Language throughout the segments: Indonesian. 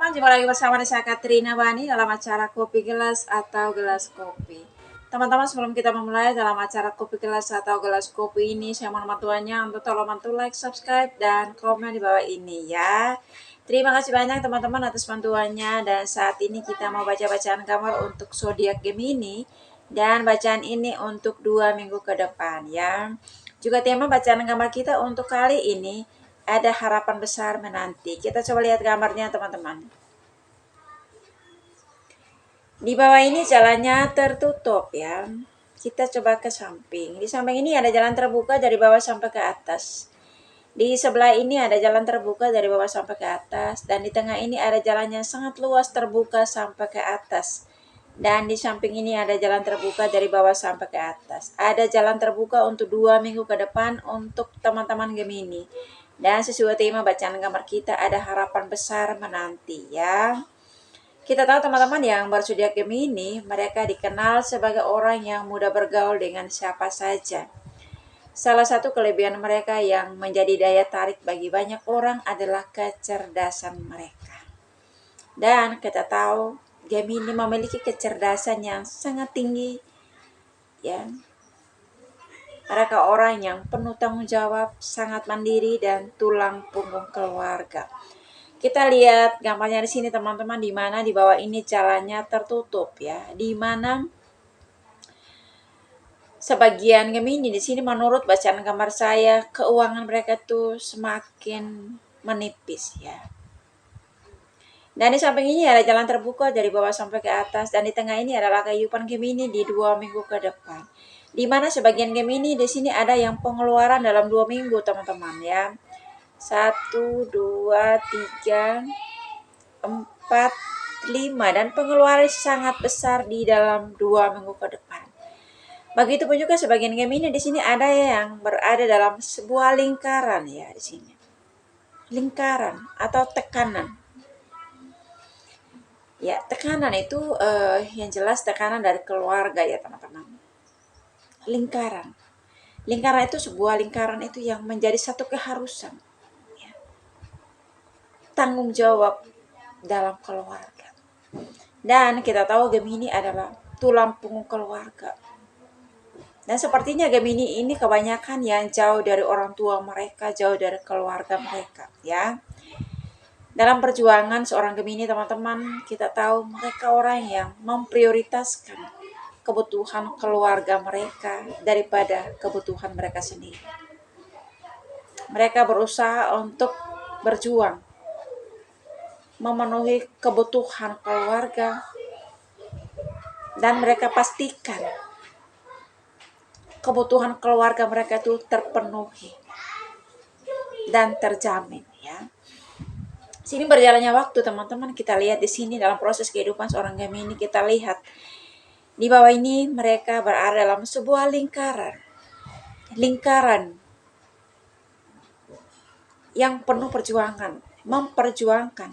teman-teman, jumpa lagi bersama saya Katrina Bani dalam acara Kopi Gelas atau Gelas Kopi. Teman-teman, sebelum kita memulai dalam acara Kopi Gelas atau Gelas Kopi ini, saya mohon bantuannya untuk tolong bantu like, subscribe, dan komen di bawah ini ya. Terima kasih banyak teman-teman atas bantuannya. Dan saat ini kita mau baca bacaan kamar untuk zodiak Gemini, dan bacaan ini untuk 2 minggu ke depan ya. Juga tema bacaan kamar kita untuk kali ini ada harapan besar menanti. Kita coba lihat gambarnya teman-teman. Di bawah ini jalannya tertutup ya. Kita coba ke samping. Di samping ini ada jalan terbuka dari bawah sampai ke atas. Di sebelah ini ada jalan terbuka dari bawah sampai ke atas. Dan di tengah ini ada jalan yang sangat luas terbuka sampai ke atas. Dan di samping ini ada jalan terbuka dari bawah sampai ke atas. Ada jalan terbuka untuk 2 minggu ke depan untuk teman-teman Gemini. Dan sesuai tema bacaan gambar kita ada harapan besar menanti ya. Kita tahu teman-teman yang berzodiak Gemini, mereka dikenal sebagai orang yang mudah bergaul dengan siapa saja. Salah satu kelebihan mereka yang menjadi daya tarik bagi banyak orang adalah kecerdasan mereka. Dan kita tahu Gemini memiliki kecerdasan yang sangat tinggi ya. Mereka orang yang penuh tanggung jawab, sangat mandiri dan tulang punggung keluarga. Kita lihat gambarnya di sini teman-teman, di mana di bawah ini jalannya tertutup ya. Di mana sebagian Gemini di sini menurut bacaan gambar saya, keuangan mereka tuh semakin menipis ya. Dan di samping ini ada jalan terbuka dari bawah sampai ke atas, dan di tengah ini adalah kehidupan Gemini di 2 minggu ke depan. Di mana sebagian Gemini di sini ada yang pengeluaran dalam 2 minggu teman-teman ya. 1, 2, 3, 4, 5, dan pengeluaran sangat besar di dalam 2 minggu ke depan. Begitupun juga sebagian Gemini di sini ada yang berada dalam sebuah lingkaran ya di sini. Lingkaran atau tekanan. Ya, tekanan itu yang jelas tekanan dari keluarga ya teman-teman. Lingkaran. Lingkaran itu sebuah lingkaran itu yang menjadi satu keharusan. Ya. Tanggung jawab dalam keluarga. Dan kita tahu Gemini adalah tulang punggung keluarga. Dan sepertinya Gemini ini kebanyakan yang jauh dari orang tua mereka, jauh dari keluarga mereka ya. Dalam perjuangan seorang Gemini teman-teman, kita tahu mereka orang yang memprioritaskan kebutuhan keluarga mereka daripada kebutuhan mereka sendiri. Mereka berusaha untuk berjuang, memenuhi kebutuhan keluarga, dan mereka pastikan kebutuhan keluarga mereka itu terpenuhi dan terjamin ya. Sini berjalannya waktu teman-teman, kita lihat di sini dalam proses kehidupan seorang Gemini, kita lihat di bawah ini mereka berada dalam sebuah lingkaran yang penuh perjuangan, memperjuangkan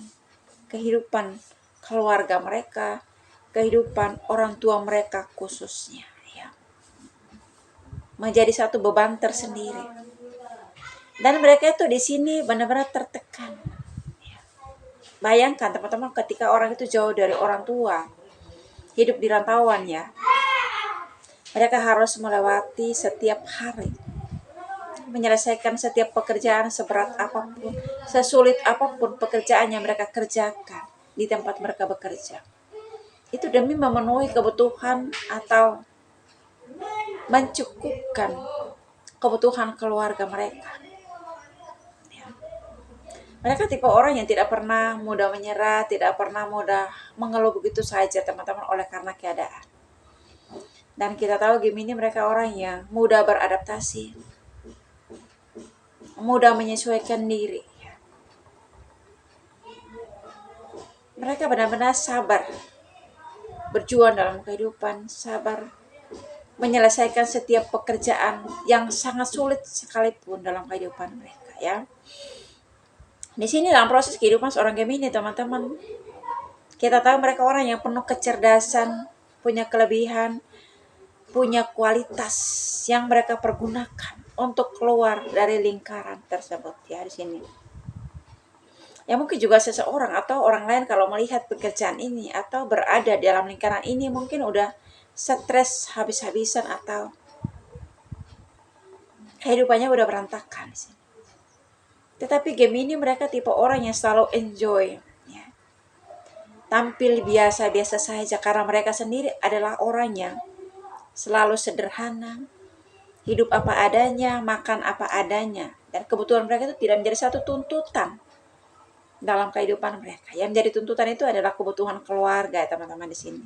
kehidupan keluarga mereka, kehidupan orang tua mereka khususnya ya. Menjadi satu beban tersendiri. Dan mereka itu di sini benar-benar tertekan. Bayangkan teman-teman, ketika orang itu jauh dari orang tua, hidup di rantauan ya, mereka harus melewati setiap hari, menyelesaikan setiap pekerjaan seberat apapun, sesulit apapun pekerjaan yang mereka kerjakan di tempat mereka bekerja. Itu demi memenuhi kebutuhan atau mencukupkan kebutuhan keluarga mereka. Mereka tipe orang yang tidak pernah mudah menyerah, tidak pernah mudah mengeluh begitu saja teman-teman oleh karena keadaan. Dan kita tahu Gemini mereka orang yang mudah beradaptasi, mudah menyesuaikan diri. Mereka benar-benar sabar, berjuang dalam kehidupan, sabar menyelesaikan setiap pekerjaan yang sangat sulit sekalipun dalam kehidupan mereka ya. Di sini dalam proses kehidupan seorang Gemini teman-teman, kita tahu mereka orang yang penuh kecerdasan, punya kelebihan, punya kualitas yang mereka pergunakan untuk keluar dari lingkaran tersebut ya di sini. Ya mungkin juga seseorang atau orang lain kalau melihat pekerjaan ini atau berada dalam lingkaran ini mungkin udah stres habis-habisan atau kehidupannya udah berantakan di sini. Tetapi Gemini mereka tipe orang yang selalu enjoy, ya. Tampil biasa-biasa saja karena mereka sendiri adalah orang yang selalu sederhana, hidup apa adanya, makan apa adanya, dan kebutuhan mereka itu tidak menjadi satu tuntutan dalam kehidupan mereka. Yang menjadi tuntutan itu adalah kebutuhan keluarga, teman-teman di sini.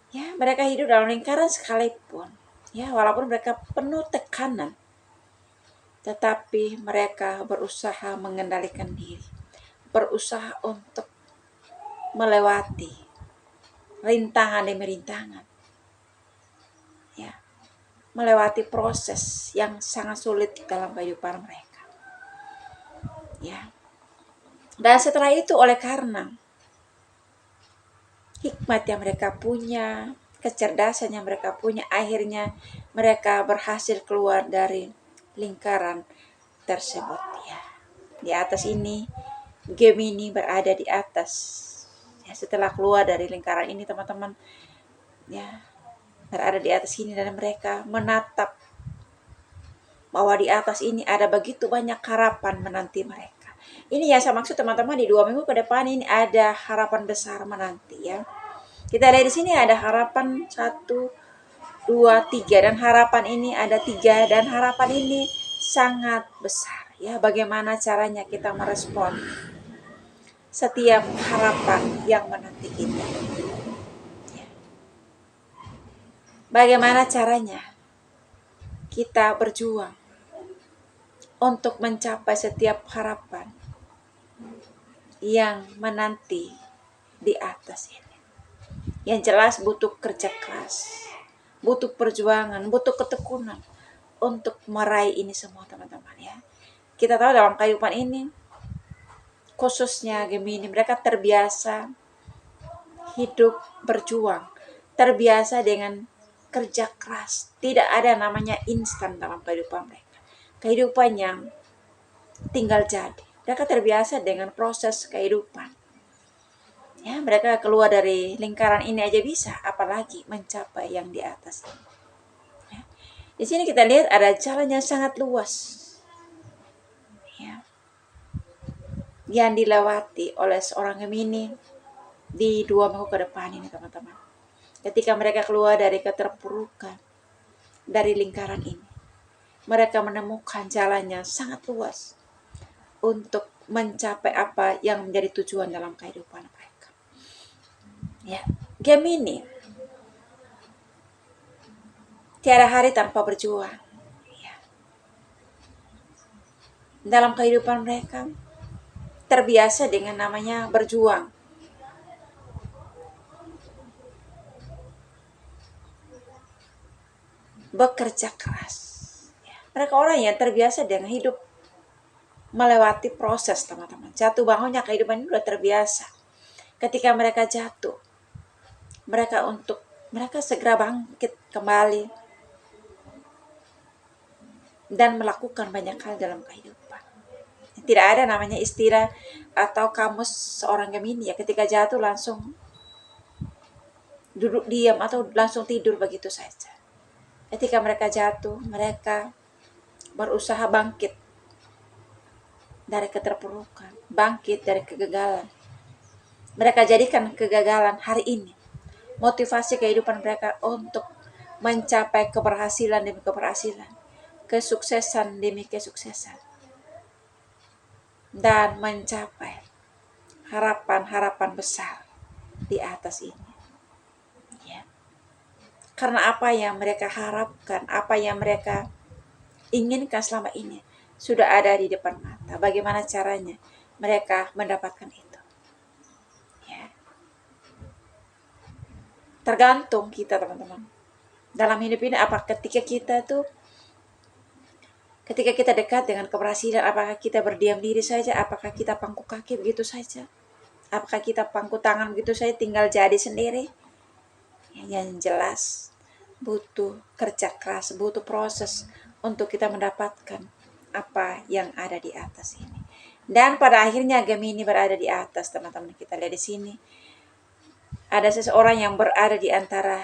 Ya, mereka hidup dalam lingkaran sekalipun, ya, walaupun mereka penuh tekanan, tetapi mereka berusaha mengendalikan diri, berusaha untuk melewati rintangan demi rintangan, ya, melewati proses yang sangat sulit dalam kehidupan mereka, ya. Dan setelah itu oleh karena hikmat yang mereka punya, kecerdasan yang mereka punya, akhirnya mereka berhasil keluar dari lingkaran tersebut, ya. Di atas ini Gemini berada di atas, ya, setelah keluar dari lingkaran ini teman-teman, ya, berada di atas ini dan mereka menatap bahwa di atas ini ada begitu banyak harapan menanti mereka. Ini yang saya maksud teman-teman, di 2 minggu ke depan ini ada harapan besar menanti, ya. Kita lihat di sini ada harapan 1, 2, 3 dan harapan ini ada 3 dan harapan ini sangat besar, ya. Bagaimana caranya kita merespon setiap harapan yang menanti kita, ya. Bagaimana caranya kita berjuang untuk mencapai setiap harapan yang menanti di atas ini. Yang jelas butuh kerja keras, butuh perjuangan, butuh ketekunan untuk meraih ini semua teman-teman, ya. Kita tahu dalam kehidupan ini, khususnya Gemini, mereka terbiasa hidup berjuang, terbiasa dengan kerja keras. Tidak ada namanya instan dalam kehidupan mereka. Kehidupan yang tinggal jadi. Mereka terbiasa dengan proses kehidupan. Ya, mereka keluar dari lingkaran ini aja bisa, apalagi mencapai yang di atas ini. Ya. Di sini kita lihat ada jalan yang sangat luas, ya, yang dilewati oleh seorang Gemini di 2 minggu ke depan ini teman-teman. Ketika mereka keluar dari keterpurukan, dari lingkaran ini, mereka menemukan jalan yang sangat luas untuk mencapai apa yang menjadi tujuan dalam kehidupan mereka. Ya, Gemini, tiada hari tanpa berjuang. Ya. Dalam kehidupan mereka terbiasa dengan namanya berjuang. Bekerja keras. Ya. Mereka orang yang terbiasa dengan hidup melewati proses, teman-teman. Jatuh bangunnya kehidupan ini sudah terbiasa. Ketika mereka jatuh, mereka segera bangkit kembali dan melakukan banyak hal dalam kehidupan. Tidak ada namanya istilah atau kamus seorang Gemini, ya, ketika jatuh langsung duduk diam atau langsung tidur begitu saja. Ketika mereka jatuh, mereka berusaha bangkit dari keterpurukan, bangkit dari kegagalan. Mereka jadikan kegagalan hari ini motivasi kehidupan mereka untuk mencapai keberhasilan demi keberhasilan, kesuksesan demi kesuksesan, dan mencapai harapan-harapan besar di atas ini, ya. Karena apa yang mereka harapkan, apa yang mereka inginkan selama ini sudah ada di depan mata. Bagaimana caranya mereka mendapatkan itu, ya. Tergantung kita teman-teman. Dalam hidup ini, apa ketika kita dekat dengan keberhasilan, apakah kita berdiam diri saja, apakah kita pangku kaki begitu saja, apakah kita pangku tangan begitu saja tinggal jadi sendiri. Yang jelas butuh kerja keras, butuh proses untuk kita mendapatkan apa yang ada di atas ini. Dan pada akhirnya Gemini berada di atas, teman-teman. Kita lihat di sini. Ada seseorang yang berada di antara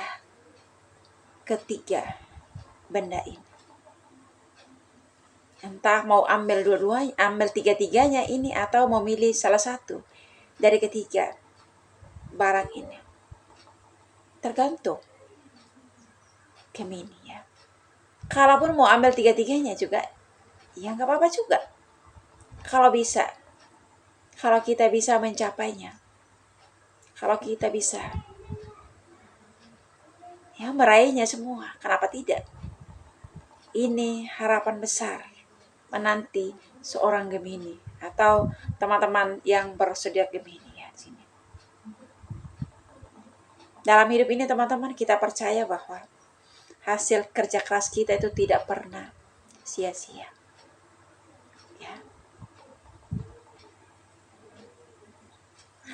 ketiga benda ini. Entah mau ambil dua-duanya, ambil tiga-tiganya ini, atau memilih salah satu dari ketiga barang ini. Tergantung Gemini ya. Kalaupun mau ambil tiga-tiganya juga, ya nggak apa-apa juga. Kalau bisa, kalau kita bisa mencapainya, kalau kita bisa ya meraihnya semua, kenapa tidak? Ini harapan besar menanti seorang Gemini atau teman-teman yang bersedia Gemini ya di sini. Dalam hidup ini teman-teman, kita percaya bahwa hasil kerja keras kita itu tidak pernah sia-sia. Ya.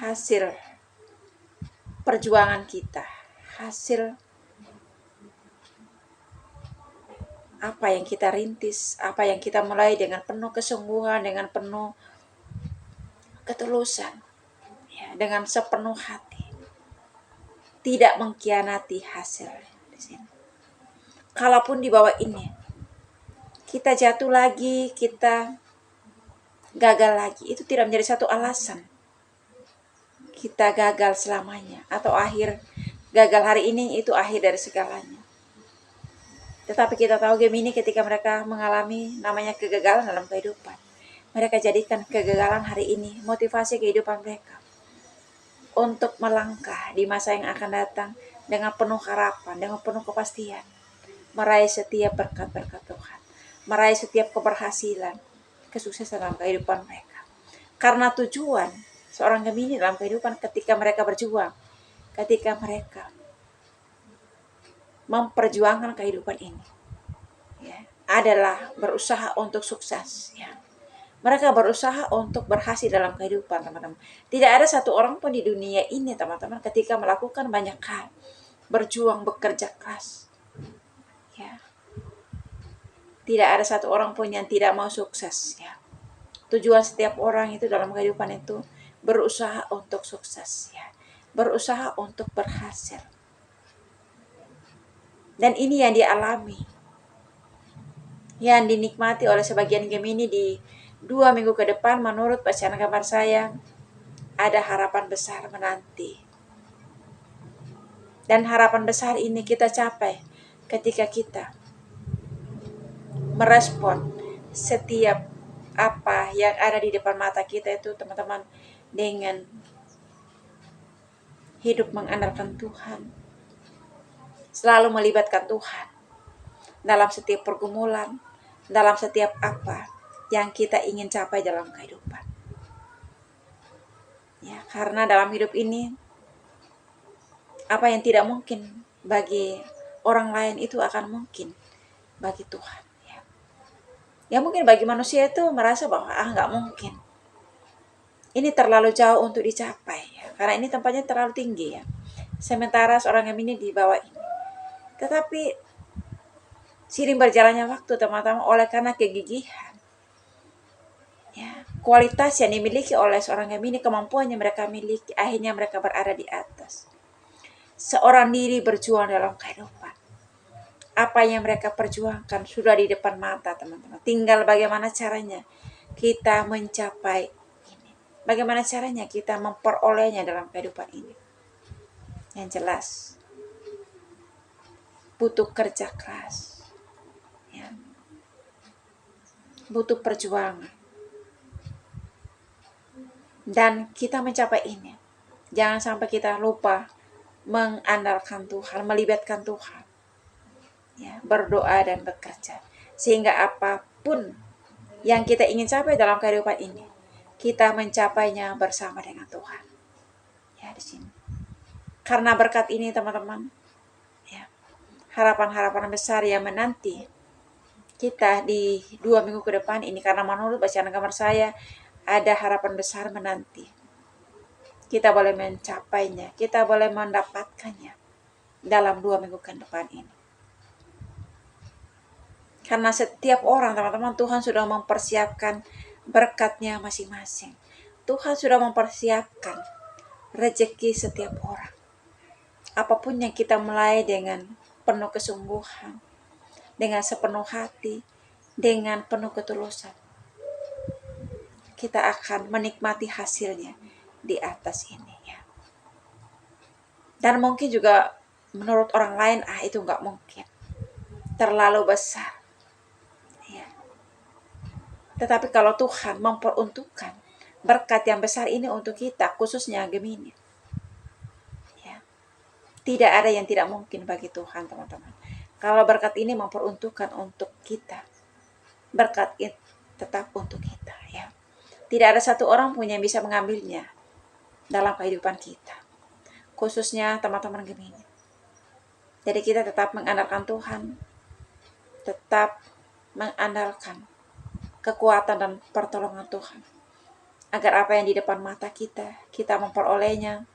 Hasil perjuangan kita, hasil apa yang kita rintis, apa yang kita mulai dengan penuh kesungguhan, dengan penuh ketulusan, ya, dengan sepenuh hati, tidak mengkhianati hasil di sini. Kalaupun di bawah ini kita jatuh lagi, kita gagal lagi, itu tidak menjadi satu alasan kita gagal selamanya atau akhir gagal hari ini itu akhir dari segalanya. Tetapi kita tahu Gemini ketika mereka mengalami namanya kegagalan dalam kehidupan, mereka jadikan kegagalan hari ini motivasi kehidupan mereka untuk melangkah di masa yang akan datang dengan penuh harapan, dengan penuh kepastian, meraih setiap berkat-berkat Tuhan, meraih setiap keberhasilan, kesuksesan dalam kehidupan mereka. Karena tujuan seorang Gemini dalam kehidupan ketika mereka berjuang, ketika mereka memperjuangkan kehidupan ini, ya, adalah berusaha untuk sukses. Ya. Mereka berusaha untuk berhasil dalam kehidupan, teman-teman. Tidak ada satu orang pun di dunia ini, teman-teman, ketika melakukan banyak hal, berjuang, bekerja keras. Ya. Tidak ada satu orang pun yang tidak mau sukses. Ya. Tujuan setiap orang itu dalam kehidupan itu berusaha untuk sukses. Ya. Berusaha untuk berhasil. Dan ini yang dialami, yang dinikmati oleh sebagian Gemini di 2 minggu ke depan. Menurut bacaan kabar saya, ada harapan besar menanti. Dan harapan besar ini kita capai ketika kita merespon setiap apa yang ada di depan mata kita itu, teman-teman, dengan hidup mengandalkan Tuhan, selalu melibatkan Tuhan dalam setiap pergumulan, dalam setiap apa yang kita ingin capai dalam kehidupan. Ya, karena dalam hidup ini apa yang tidak mungkin bagi orang lain itu akan mungkin bagi Tuhan. Ya mungkin bagi manusia itu merasa bahwa nggak mungkin. Ini terlalu jauh untuk dicapai ya, karena ini tempatnya terlalu tinggi ya. Sementara seorang Gemini di bawah ini. Tetapi seiring berjalannya waktu, teman-teman, oleh karena kegigihan, ya, kualitas yang dimiliki oleh seorang Gemini, kemampuan yang mereka miliki, akhirnya mereka berada di atas. Seorang diri berjuang dalam kehidupan. Apa yang mereka perjuangkan sudah di depan mata, teman-teman. Tinggal bagaimana caranya kita mencapai ini. Bagaimana caranya kita memperolehnya dalam kehidupan ini. Yang jelas, butuh kerja keras. Ya. Butuh perjuangan. Dan kita mencapai ini, jangan sampai kita lupa mengandalkan Tuhan, melibatkan Tuhan. Ya, berdoa dan bekerja. Sehingga apapun yang kita ingin capai dalam kehidupan ini, kita mencapainya bersama dengan Tuhan. Ya, di sini. Karena berkat ini, teman-teman, ya, harapan-harapan besar yang menanti kita di 2 minggu ke depan ini, karena menurut bacaan kamar saya, ada harapan besar menanti. Kita boleh mencapainya, kita boleh mendapatkannya dalam 2 minggu ke depan ini. Karena setiap orang, teman-teman, Tuhan sudah mempersiapkan berkatnya masing-masing. Tuhan sudah mempersiapkan rezeki setiap orang. Apapun yang kita mulai dengan penuh kesungguhan, dengan sepenuh hati, dengan penuh ketulusan, kita akan menikmati hasilnya di atas ini ya. Dan mungkin juga menurut orang lain, itu nggak mungkin, terlalu besar. Ya. Tetapi kalau Tuhan memperuntukkan berkat yang besar ini untuk kita, khususnya Gemini, ya, tidak ada yang tidak mungkin bagi Tuhan, teman-teman. Kalau berkat ini memperuntukkan untuk kita, berkat itu tetap untuk kita, ya. Tidak ada satu orang pun yang bisa mengambilnya dalam kehidupan kita, khususnya teman-teman Gemini. Jadi kita tetap mengandalkan Tuhan, tetap mengandalkan kekuatan dan pertolongan Tuhan, agar apa yang di depan mata kita memperolehnya,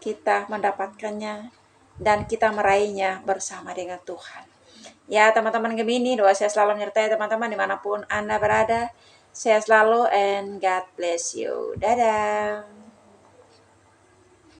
kita mendapatkannya, dan kita meraihnya bersama dengan Tuhan. Ya teman-teman Gemini, doa saya selalu menyertai teman-teman dimanapun Anda berada. Saya selalu, and God bless you. Dadah.